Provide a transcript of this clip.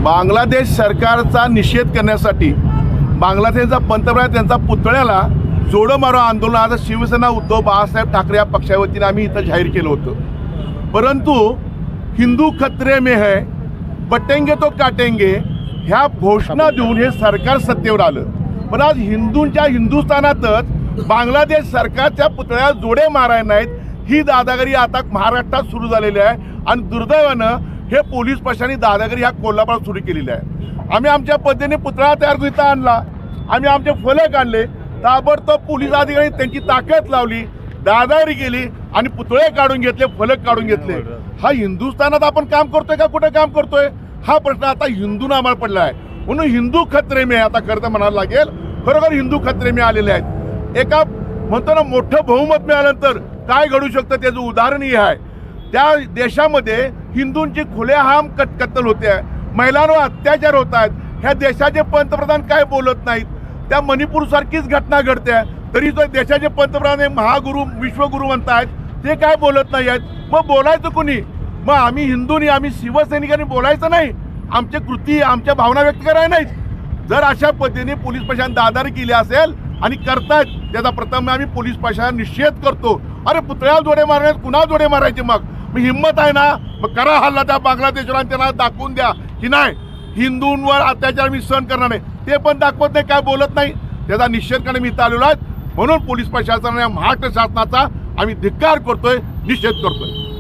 बांगलादेश सरकारचा निषेध करण्यासाठी बांगलादेशचा पंतप्रधान त्यांचा पुतळ्याला जोडो मारो आंदोलन आज शिवसेना उद्धव बाळासाहेब ठाकरे या पक्षावतीने आम्ही इथं जाहीर केलं होतं। परंतु हिंदू खतरे में है, बटेंगे तो काटेंगे ह्या घोषणा देऊन हे सरकार सत्तेवर आलं। पण आज हिंदूंच्या हिंदुस्थानातच बांगलादेश सरकारच्या पुतळ्याला जोडे माराय नाहीत ही दादागिरी आता महाराष्ट्रात सुरू झालेली आहे आणि दुर्दैवानं हे पोलीस प्रशासनाने दादागिरी ह्या कोल्हापुरात सुरू केलेली आहे। आम्ही आमच्या पद्धतीने पुतळा तयार करून इथं आणला, आम्ही आमचे फलक आणले, ताबडतोब पोलीस अधिकारी त्यांची ताकद लावली, दादागिरी केली आणि पुतळे काढून घेतले, फलक काढून घेतले। हा हिंदुस्थानात आपण काम करतोय का कुठे काम करतोय हा प्रश्न आता हिंदूंना आम्हाला पडला आहे। म्हणून हिंदू खतरे में आता खरं म्हणायला लागेल, खरोखर हिंदू खतरे में आलेले आहेत। एका म्हणतो ना मोठं बहुमत मिळाल्यानंतर काय घडू शकतं त्याचं उदाहरणही आहे। त्या देशामध्ये हिंदूंची खुलेआम कत्तल होते आहे, महिलांवर अत्याचार होत आहेत, ह्या देशाचे पंतप्रधान काय बोलत नाहीत। त्या मणिपूर सारखीच घटना घडते तरी तो देशाचे पंतप्रधान महागुरु विश्वगुरु म्हणतायत ते काय बोलत नाही आहेत। मग बोलायचं कोणी? मग आम्ही हिंदूंनी आम्ही शिवसैनिकांनी बोलायचं नाही, आमचे कृती आमच्या भावना व्यक्त करायला नाहीत। जर अशा पद्धतीने पोलीस प्रशासन दादागिरी केली असेल आणि करतायत त्याचा प्रथम आम्ही पोलीस प्रशासन निषेध करतो। अरे पुतळ्याला जोडे मारण्यात कुणा जोडे मारायचे? मग हिंमत आहे ना मग करा हल्ला त्या बांगलादेशवर आणि त्यांना दाखवून द्या की नाही हिंदूंवर अत्याचार मी सहन करणार नाही। ते पण दाखवत नाही, काय बोलत नाही, त्याचा निषेध करणे मी इथं आलेलो आहे। म्हणून पोलीस प्रशासनाने महाराष्ट्र शासनाचा आम्ही धिक्कार करतोय, निषेध करतोय।